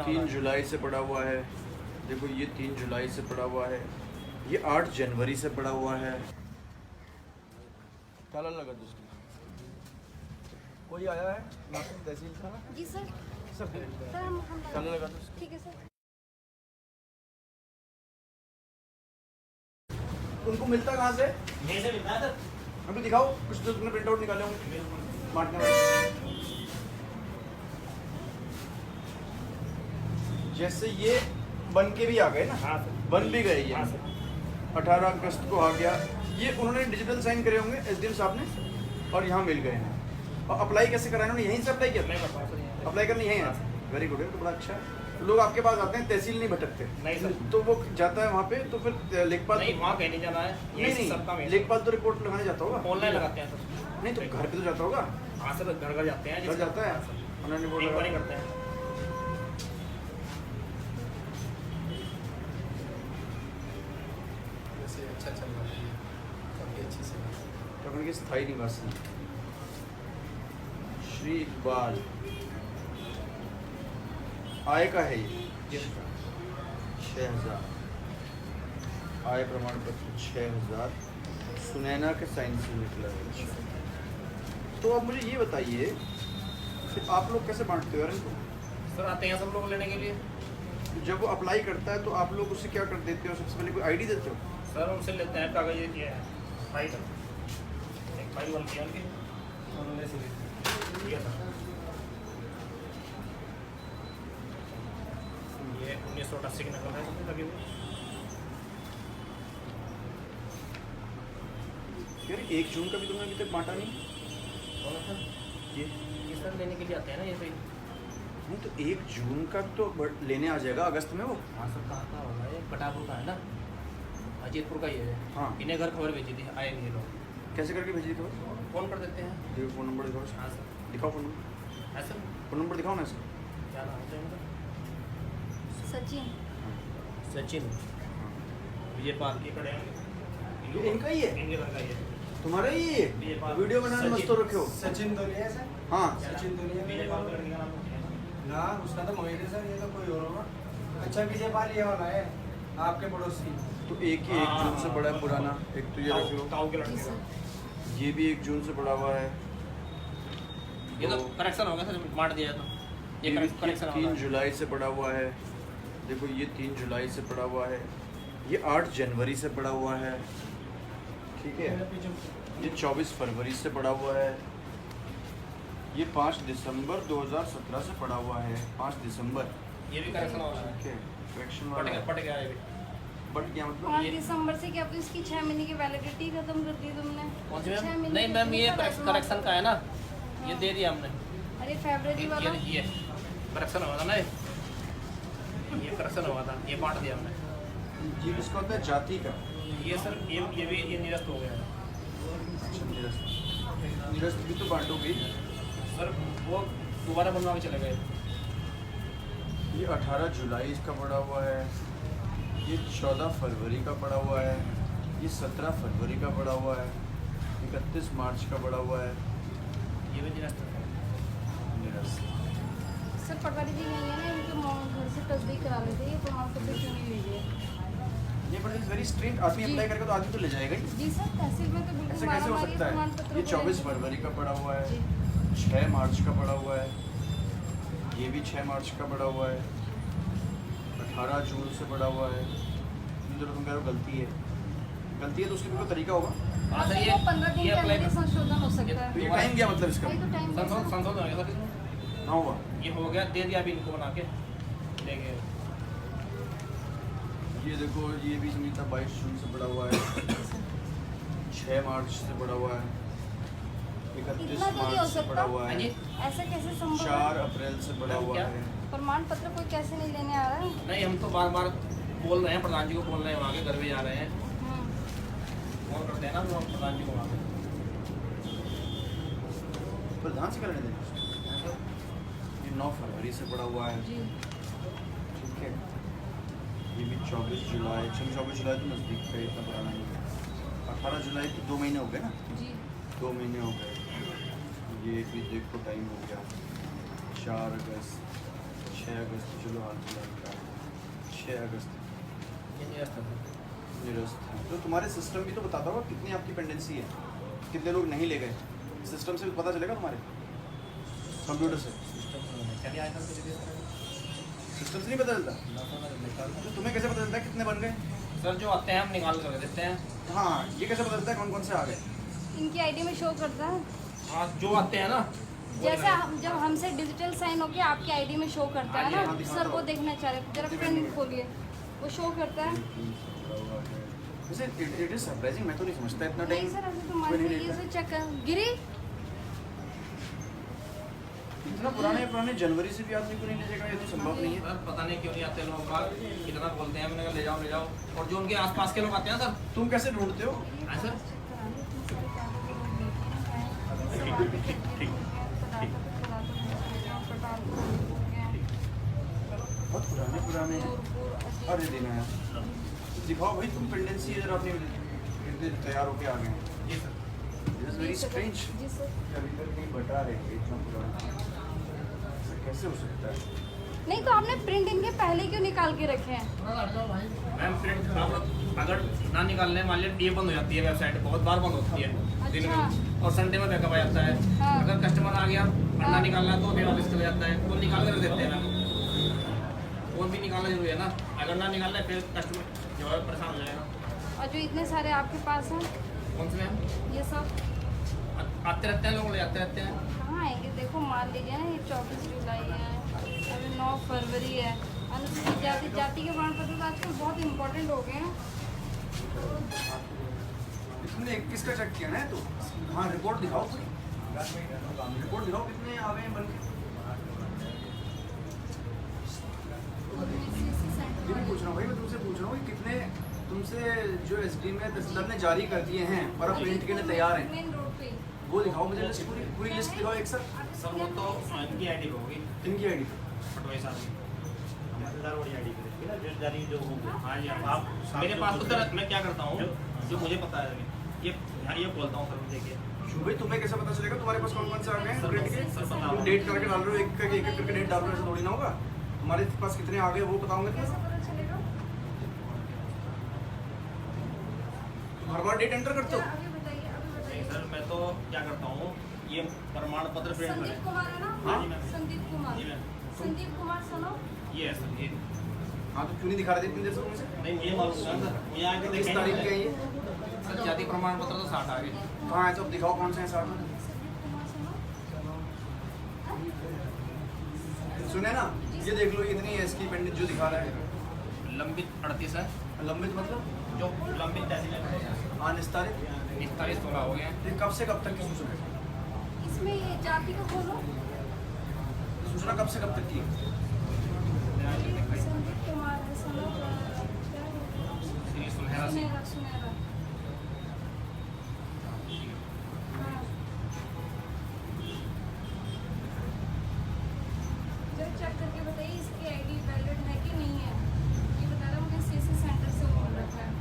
3 जुलाई से पड़ा हुआ है। देखो ये 3 जुलाई से पड़ा हुआ है, ये 8 जनवरी से पड़ा हुआ है। ताला लगा दो। कोई आया है नासिर तहसील का? जी सर। सर हम ताला लगा दो। ठीक है सर। उनको मिलता कहाँ से? यहीं से मिलता है सर। हमको दिखाओ कुछ तो तुमने प्रिंट आउट निकाले होंगे बांटने वाले। जैसे ये बन के भी आ गए ना, हाँ सर। बन भी गए ये। हाँ सर। 18 अगस्त को आ गया ये। उन्होंने डिजिटल साइन करे होंगे एसडीएम साहब ने और यहाँ मिल गए हैं। और अप्लाई कैसे कराया उन्होंने? यहीं से अप्लाई किया? नहीं करता सर। अप्लाई करनी यहीं है। वेरी गुड है, तो बड़ा अच्छा है। तो लोग आपके पास आते हैं, तहसील नहीं भटकते। नहीं सर। तो वो जाता है वहाँ पे, तो फिर लेखपाल नहीं वहाँ कहीं नहीं जाना है। नहीं सबका नहीं लेखपाल तो रिपोर्ट लगाने जाता होगा। ऑनलाइन लगाते हैं सर। नहीं तो घर पे तो जाता होगा। हाँ सर, घर घर जाते हैं। घर जाता है उन्होंने रिपोर्ट इंक्वायरी लगा। करते हैं। वैसे अच्छा चल रहा है, काफ़ी अच्छी से। तो उनके स्थायी निवासी श्री इकबाल आय का है ये 6,000 आय प्रमाण पत्र 6,000 सुनैना के साइन से निकला है। तो अब मुझे ये बताइए कि आप लोग कैसे बांटते हो यार इनको? सर आते हैं सब लोग लेने के लिए। जब वो अप्लाई करता है तो आप लोग उससे क्या कर देते हो? सबसे पहले कोई आईडी देते हो? सर उनसे लेते हैं कागज, ये किया है फाइल, एक फाइल वाल किया उनकी, उन्होंने से दिया था। ये 1988 की नकल है सबसे लगी हुई। यार 1 जून का भी तुमने अभी तक बांटा नहीं? कौन सर? ये सर लेने के लिए आते हैं ना ये पे। नहीं तो 1 जून का तो लेने आ जाएगा अगस्त में वो। हाँ सर, कहाँ का होगा ये? पटापुर का है ना, अजीतपुर का ये है। हाँ। इन्हें घर खबर भेजी थी, आए नहीं ये लोग। कैसे करके भेजी खबर? फोन कर देते हैं। देखो फ़ोन नंबर दिखाओ। हाँ सर। दिखाओ फ़ोन नंबर। है सर। फ़ोन नंबर दिखाओ ना इसका। क्या नाम है इनका? सचिन। सचिन विजयपाल। ये खड़े हैं। ये इनका ही है? इनके घर का ही है। तुम्हारा ही है? विजयपाल। वीडियो बनाने मस्त तो रखे हो। सचिन दुनिया है सर। हाँ सचिन दुनिया विजयपाल का लड़के का नाम है ना? ना, उसका तो मोहित है सर, ये तो कोई और होगा। अच्छा विजयपाल ये वाला है आपके पड़ोसी। तो एक ही 1 जून से बड़ा है पुराना। एक तो ये रख लो। ताऊ के जी लड़के सर। का। ये भी 1 जून से बड़ा हुआ है। ये तो करेक्शन हो गया सर, मार दिया तो ये भी करेक्शन 3 जुलाई से पड़ा हुआ है। देखो ये 3 जुलाई से पड़ा हुआ है, ये 8 जनवरी से पड़ा हुआ है। ठीक है, ये 24 फरवरी से पड़ा हुआ है। ये 5 दिसंबर 2017 से पड़ा हुआ है। 5 दिसंबर। ये भी करेक्शन हो रहा है। ठीक है, करेक्शन पट गया, वाला पट गया ये भी। बट क्या मतलब? 5 दिसंबर से क्या, तो इसकी 6 महीने की वैलिडिटी खत्म कर दी तुमने? कौन सी 6 मैम? महीने नहीं की मैम, ये कितनी करेक्शन का है ना, ये दे दिया हमने। अरे फरवरी वाला ये करेक्शन हुआ था ना, ये करेक्शन हुआ था, ये बांट दिया हमने। ये किसका होता है? जाति का। ये सर ये भी ये निरस्त हो गया है। अच्छा, निरस्त भी तो बांटोगी। सर वो दोबारा बनवा के चले गए। ये 18 जुलाई का पड़ा हुआ है। ये 14 फरवरी का पड़ा हुआ है। ये 17 फरवरी का पड़ा हुआ है। 31 मार्च का पड़ा हुआ है। ये भी निरस्त है। निरस्त। सर पकड़ दी नहीं है ना, इनके घर से तस्दीक करा लेते, ये प्रमाण पत्र क्यों नहीं लीजिए? ये बट इज वेरी स्ट्रिक्ट। आदमी जी। अप्लाई करेगा तो आदमी तो ले जाएगा ही। जी सर, तहसील में तो बिल्कुल ऐसे कैसे हो मारामारी सकता प्रमाण है? पत्र ये को 24 लेकर। फरवरी का पड़ा हुआ है। जी। 6 मार्च का पड़ा हुआ है। ये भी 6 मार्च का पड़ा हुआ है। 18 जून से पड़ा हुआ है। जो तुम कह रहे हो गलती है, गलती है तो उसके भी कोई तरीका होगा। हाँ सर, मतलब वो 15 दिन ये के अप्लाई अंदर ही संशोधन हो सकता तो है। ये टाइम क्या मतलब इसका? वही तो टाइम संशोधन हो गया सर इसमें। ना हुआ। ये हो गया, दे दिया अभी इनको बना के ले गए। ये देखो, ये भी सुनीता 22 जून से पड़ा हुआ है। 6 मार्च से पड़ा हुआ है। 31 इतना तो नहीं हो मार्च से पड़ा सकता। हुआ हाँ है। जी। ऐसा कैसे संभव 4 है? अप्रैल से पड़ा हुआ क्या? है। प्रमाण पत्र कोई कैसे नहीं लेने आ रहा है? नहीं, हम तो बार बार बोल रहे हैं, प्रधान जी को बोल रहे हैं, वहाँ के घर भी जा रहे हैं, फोन करते हैं ना तो हम प्रधान जी को वहाँ पे। प्रधान से करने देना। ये 9 फरवरी से पड़ा हुआ है। जी। ठीक है, ये भी 24 जुलाई। चलो 24 जुलाई तो नज़दीक है, इतना पुराना नहीं है। 18 जुलाई तो 2 महीने हो गए ना। जी। 2 महीने हो गए। ये भी देखो टाइम हो गया। 4 अगस्त 6 अगस्त चलो हाल फिलहाल का 6 अगस्त ये निरस्त है सर। निरस्त है। तो तुम्हारे सिस्टम भी तो बताता होगा कितनी आपकी पेंडेंसी है, कितने लोग नहीं ले गए, सिस्टम से भी पता चलेगा तुम्हारे कंप्यूटर से। सिस्टम क्या नहीं आया था कुछ भी सर। सिस्टम से नहीं पता चलता, ना सर, ना निकाल। तो तुम्हें कैसे पता चलता है कितने बन गए? सर जो आते हैं हम निकाल कर देते हैं। हाँ, ये कैसे पता चलता है कौन कौन से आ गए? इनकी आईडी में शो करता है। हाँ जो आते हैं ना वो जैसे निकाल- हम जब हमसे डिजिटल साइन होके आपकी आईडी में शो करता है हाँ, ना दिखा सर, दो। वो देखना चाह रहे जरा प्रिंट खोलिए, वो शो करता है। वैसे इट इज सरप्राइजिंग, मैं तो नहीं समझता इतना नहीं टाइम सर, अभी तो मान लीजिए से चेक कर गिरी। इतना पुराने जनवरी से भी आदमी को नहीं ले जाएगा, ये तो संभव नहीं है। सर पता नहीं क्यों नहीं आते लोग बाहर, कितना बोलते हैं मैंने कहा ले जाओ ले जाओ, और जो उनके आसपास के लोग आते हैं सर। तुम कैसे ढूंढते हो? हाँ सर। बहुत पुराने हैं। अरे देना यार, दिखाओ भाई तुम पेंडेंसी है जरा अपनी, कितने तैयार होके आ गए हैं। जी sir. It is very strange, जी सर। अभी तक नहीं बता रहे हैं इतना पुराना, ऐसा कैसे हो सकता है? नहीं तो आपने प्रिंट इनके पहले क्यों निकाल के रखे हैं? मैम प्रिंट आप अगर ना निकालने मान लीजिए ये बंद हो जाती है, वेबसाइट बहुत बार बंद होती है दिन में, और संडे में बैकअप आ जाता है। हाँ। अगर कस्टमर आ गया पन्ना हाँ। निकालना तो फिर ऑफिस चले जाता है, तो निकाल कर देते हैं मैम। फोन भी निकालना जरूरी है ना, अगर ना निकालना है फिर कस्टमर जो है परेशान हो जाएगा। और जो इतने सारे आपके पास हैं कौन से मैम? ये सब आते रहते हैं लोग, ले आते रहते हैं। कहाँ आएंगे? देखो मान लीजिए ना, ये 24 जुलाई है, अभी 9 फरवरी है। अनुसूचित जाति जाति के प्रमाण पत्र तो आजकल बहुत इम्पोर्टेंट हो गए हैं। तुमने 21 का चेक किया ना? तो हाँ, रिपोर्ट दिखाओ पूरी, रिपोर्ट दिखाओ कितने आ गए हैं बन के। ये नहीं पूछ रहा हूँ भाई, मैं तुमसे पूछ रहा हूँ कि कितने तुमसे जो एसडी में तहसीलदार ने जारी कर दिए हैं और अब प्रिंट के लिए तैयार हैं, मेन रोड पे वो दिखाओ मुझे लिस्ट, पूरी पूरी लिस्ट दिखाओ एक सर। सर वो तो इनकी आईडी होगी, इनकी आईडी पटवाई साहब की। आईडी जो जारी जो होंगे। हाँ जी आप मेरे पास तो सर मैं क्या करता हूँ जो मुझे पता है, ये बोलता हूँ सर, देखिए भाई तुम्हें कैसे पता चलेगा तुम्हारे पास कौन कौन से आ गए हैं प्रिंट के? सर पता तुम डेट करके डाल रहे हो, एक एक करके डेट डाल रहे हो, ऐसा थोड़ी ना होगा। तुम्हारे पास कितने आ गए वो बताओगे कैसे तुम? पता चलेगा? हर बार डेट एंटर करते हो? अभी बताइए, अभी नहीं बताइए। सर मैं तो क्या करता हूँ, ये प्रमाण पत्र प्रिंट संदीप करें। कुमार है ना? हाँ जी मैम। संदीप कुमार। जी मैम। संदीप कुमार सुनो। ये है सर, ये हाँ, तो क्यों नहीं दिखा रहे थे इतनी देर से तुमसे? नहीं मुझे मालूम है सर, मुझे आगे किस तारीख के हैं ये? सर जाति प्रमाण पत्र तो 60 आ गए। कहाँ है? तो अब दिखाओ कौन से हैं साथ में। संदीप कुमार सुनो। सुने ना, ये देख लो इतनी है इसकी पेंडेंट जो दिखा रहा है। लंबित 38 है, लंबित मतलब जो लंबित तहसील है अनिस्तारित। 45 हो गए हैं। ये कब से कब तक की सूचना है? इसमें ये जाति को खोलो। सूचना कब से कब तक की है? संदीप कुमार है, सुनो। श्री सुनहरा सिंह। सुनहरा, सुनहरा। हाँ। जरा चेक करके बताइए इसकी आईडी वैलिड है कि नहीं है। ये बता रहा मुझे सीसी सेंटर से बोल रखा है।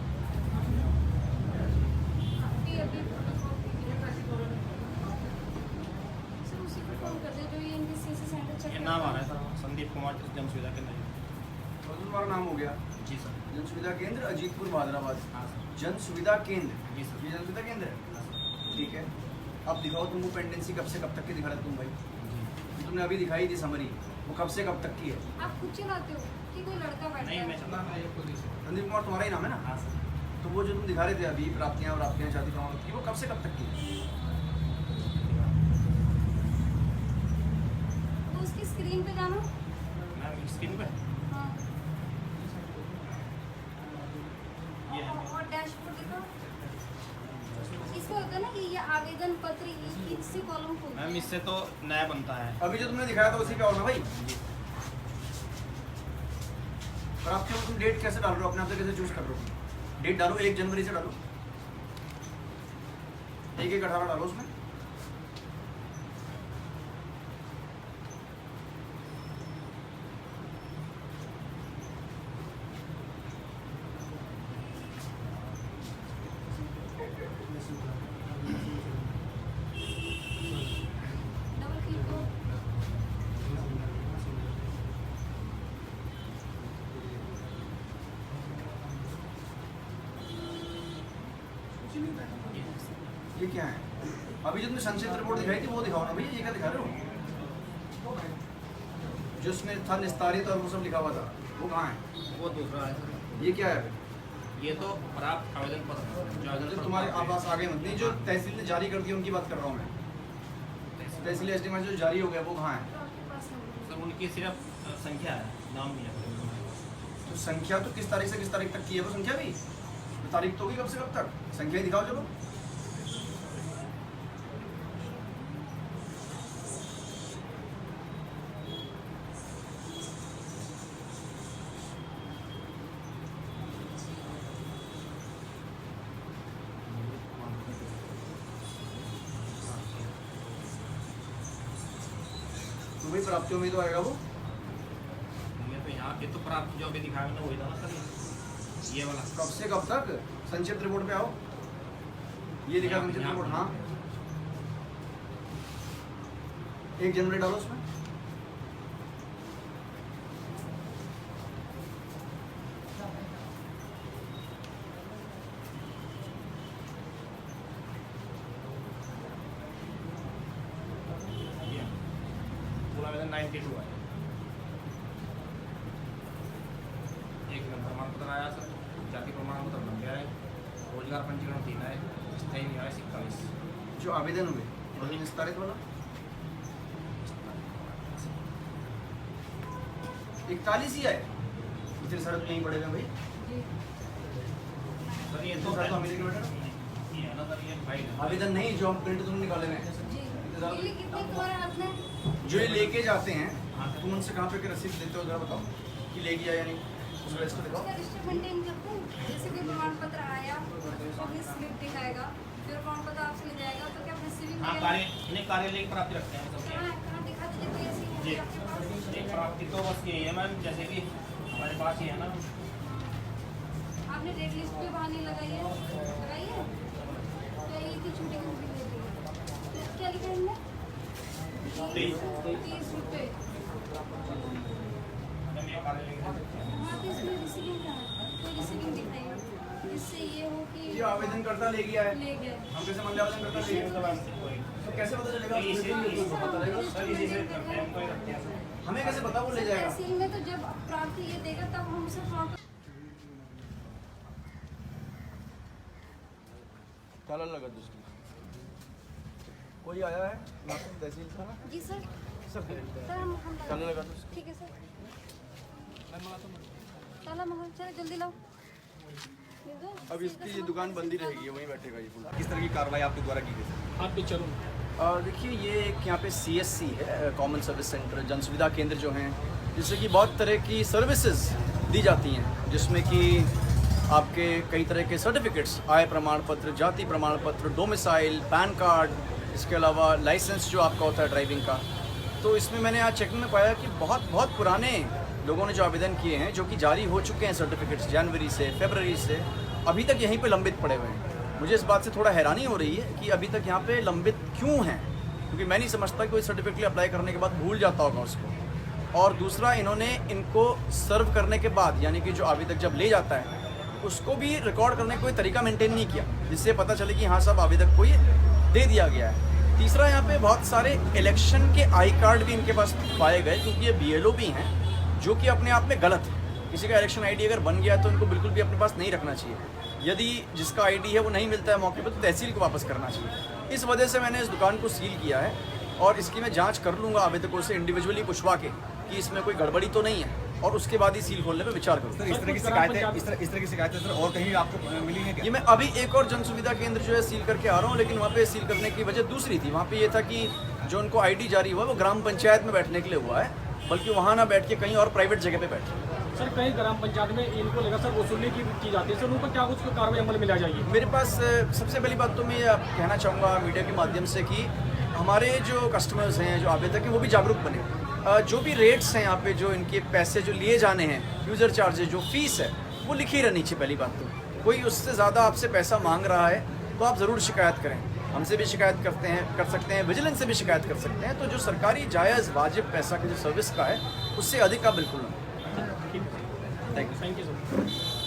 अभी सर उसी को फोन कर दे जो ये इनके सीसी सेंटर चेक ये नाम आ रहा है सर, संदीप कुमार जन सुविधा केंद्र। और तुम्हारा नाम हो गया जी सर। जन सुविधा केंद्र अजीतपुर भादराबाद। हाँ सर। जन सुविधा केंद्र, जी सर। ये जन सुविधा केंद्र है। ठीक है, अब दिखाओ तुमको पेंडेंसी कब से कब तक की दिखा रहे तुम भाई? जी। तुमने अभी दिखाई थी समरी, वो कब से कब तक की है? आप खुद चलाते हो कि कोई लड़का बैठा नहीं है? मैं चला रहा हूँ खुद ही से। संदीप कुमार तुम्हारा ही नाम है ना? हाँ सर। तो वो जो तुम दिखा रहे थे अभी प्राप्तियां जाति प्रमाण पत्र की, वो कब से कब तक की है? तो उसकी स्क्रीन पे जाना। मैम स्क्रीन पे हाँ। ये है। और डैशबोर्ड दिखाओ। इसमें होता है ना कि ये आवेदन पत्र इससे कॉलम खोलते मैम हैं। इससे तो नया बनता है। अभी जो तुमने दिखाया था उसी पे आओ ना भाई। प्राप्तियों में तुम डेट कैसे डाल रहे हो, अपने आप से कैसे चूज कर रहे हो? डेट डालो 1 जनवरी से डालो, 1/1/18 डालो उसमें। डबल क्लिक करो। ये क्या है? अभी जो तुमने संक्षिप्त रिपोर्ट दिखाई थी वो दिखाओ ना भैया, ये क्या दिखा रहे हो? जो उसमें था निस्तारित और वो सब लिखा हुआ था, वो कहाँ है? वो दूसरा है। ये क्या है? ये तो प्राप्त आवेदन पत्र जो आवेदन जो पत्र तुम्हारे प्राप्त आवास आगे मत नहीं, जो तहसील ने जारी कर दिया उनकी बात कर रहा हूँ मैं। तहसील एस्टीमेट जो जारी हो गया वो कहाँ है? सर उनकी सिर्फ संख्या है, नाम नहीं है। तो संख्या तो किस तारीख से किस तारीख तक की है वो संख्या भी? तो तारीख तो होगी कब से कब तक? संख्या ही दिखाओ चलो। तो वही प्राप्तियों में तो आएगा वो। ये तो यहाँ ये तो प्राप्त जो अभी दिखाया मैंने वही था ना सर, ये वाला। कब से कब तक? संक्षिप्त रिपोर्ट पे आओ। ये दिखा संक्षिप्त यहाँ- रिपोर्ट, हाँ 1 जनवरी डालो उसमें। ये पूरा आवेदन 92 है। एक प्रमाण पत्र आया सर, जाति प्रमाण पत्र बन गया है, रोजगार पंजीकरण 3 है, स्थायी निवास 41। जो आवेदन हुए वही निस्तारित वाला 41 ही आए। इतने सारे तो यहीं पड़े हुए भाई। सर ये तो सर तो अमेरिका में बैठा। ये है ना सर, ये फाइल है। आवेदन नहीं, जो हम प्रिंट तुमने निकाले हुए हैं, जी ये कितने तुम्हारे हाथ में? जो ये लेके जाते हैं, तुम उनसे कहाँ पे के रसीद देते हो जरा बताओ कि ले गया या नहीं, उसका लिस्ट दिखाओ। उसका रजिस्टर मेंटेन करते हैं। जैसे कोई प्रमाण पत्र आया तो अपनी स्लिप दिखाएगा, फिर प्रमाण पत्र आपसे ले जाएगा तो क्या अपनी सिविल हाँ कार्य इन्हें कार्यालय की प्राप्ति रखते हैं सब। कहाँ दिखा दीजिए कोई ऐसी जी है आपके पास? एक प्राप्ति तो बस यही है मैम, जैसे कि हमारे पास ये है ना, आपने रेड लिस्ट पे बहाने लगाई है? क्या ये थी छुट्टी की ले ली? क्या लिखा है इनमें? 30 रुपये। जब ये कार्यालय की हाँ तो इसमें रिसीविंग का है, कोई रिसीविंग दिखाइए जिससे ये हो कि जो आवेदन करता ले गया है, ले गए। हम कैसे मान लिया आवेदन करता ले गया? तो कैसे पता चलेगा? इसी से पता चलेगा? करते हैं, कोई रखते हैं सर। हमें कैसे पता वो ले जाएगा? तहसील में तो जब प्राप्ति ये देगा तब हम उसे प्रॉपर ताला लगा दूसरी। कोई आया है तहसील का? जी सर। सर सर हम ताला लगा दो। ठीक है सर। ताला मंगा, चलो जल्दी लाओ। ये दो। अब इसकी ये दुकान बंदी रहेगी, वहीं बैठेगा ये फुल। किस तरह की कार्रवाई आपके द्वारा की गई? आप भी चलो। देखिए ये एक यहाँ पे CSC है, कॉमन सर्विस सेंटर, जन सुविधा केंद्र जो हैं, जिससे कि बहुत तरह की सर्विसेज दी जाती हैं, जिसमें कि आपके कई तरह के सर्टिफिकेट्स, आय प्रमाण पत्र, जाति प्रमाण पत्र, डोमिसाइल, पैन कार्ड, इसके अलावा लाइसेंस जो आपका होता है ड्राइविंग का। तो इसमें मैंने आज चेकिंग में पाया कि बहुत पुराने लोगों ने जो आवेदन किए हैं, जो कि जारी हो चुके हैं सर्टिफिकेट्स जनवरी से, फरवरी से, अभी तक यहीं पे लंबित पड़े हुए हैं। मुझे इस बात से थोड़ा हैरानी हो रही है कि अभी तक यहाँ पे लंबित क्यों हैं, क्योंकि मैं नहीं समझता कि कोई सर्टिफिकेट अप्लाई करने के बाद भूल जाता होगा उसको। और दूसरा, इन्होंने इनको सर्व करने के बाद, यानी कि जो आवेदक जब ले जाता है उसको भी रिकॉर्ड करने का कोई तरीका मेंटेन नहीं किया, जिससे पता चले कि हाँ साहब आवेदक को ये दे दिया गया है। तीसरा, यहाँ पे बहुत सारे इलेक्शन के आई कार्ड भी इनके पास पाए गए, क्योंकि ये BLO भी हैं, जो कि अपने आप में गलत है। किसी का इलेक्शन ID अगर बन गया तो इनको बिल्कुल भी अपने पास नहीं रखना चाहिए। यदि जिसका ID है वो नहीं मिलता है मौके पर, तो तहसील को वापस करना चाहिए। इस वजह से मैंने इस दुकान को सील किया है और इसकी मैं जांच कर लूँगा आवेदकों से इंडिविजुअली पूछवा के कि इसमें कोई गड़बड़ी तो नहीं है, और उसके बाद ही सील खोलने पर विचार करूँगा। सर इस तरह की शिकायतें इस तरह की शिकायतें सर और कहीं आपको मिली हैं क्या? ये मैं अभी एक और जन सुविधा केंद्र जो है सील करके आ रहा हूँ, लेकिन वहाँ पे सील करने की वजह दूसरी थी। वहाँ पे ये था कि जो उनको ID जारी हुआ वो ग्राम पंचायत में बैठने के लिए हुआ है, बल्कि वहाँ ना बैठ के कहीं और प्राइवेट जगह पे बैठे। सर कई ग्राम पंचायत में इनको लेकर सर वसूली की जाती है, सर उन पर क्या कुछ कार्रवाई अमल में ला जाएगी? मेरे पास सबसे पहली बात तो मैं ये कहना चाहूँगा मीडिया के माध्यम से कि हमारे जो कस्टमर्स हैं, जो आवेदक हैं, वो भी जागरूक बने। जो भी रेट्स हैं यहाँ पे, जो इनके पैसे जो लिए जाने हैं, यूज़र चार्जेस, जो फीस है, वो लिखी रहनी चाहिए। पहली बात तो कोई उससे ज़्यादा आपसे पैसा मांग रहा है तो आप ज़रूर शिकायत करें। हमसे भी शिकायत कर सकते हैं, विजिलेंस से भी शिकायत कर सकते हैं। तो जो सरकारी जायज़ वाजिब पैसा की जो सर्विस का है, उससे अधिक का बिल्कुल नहीं। Thank you sir.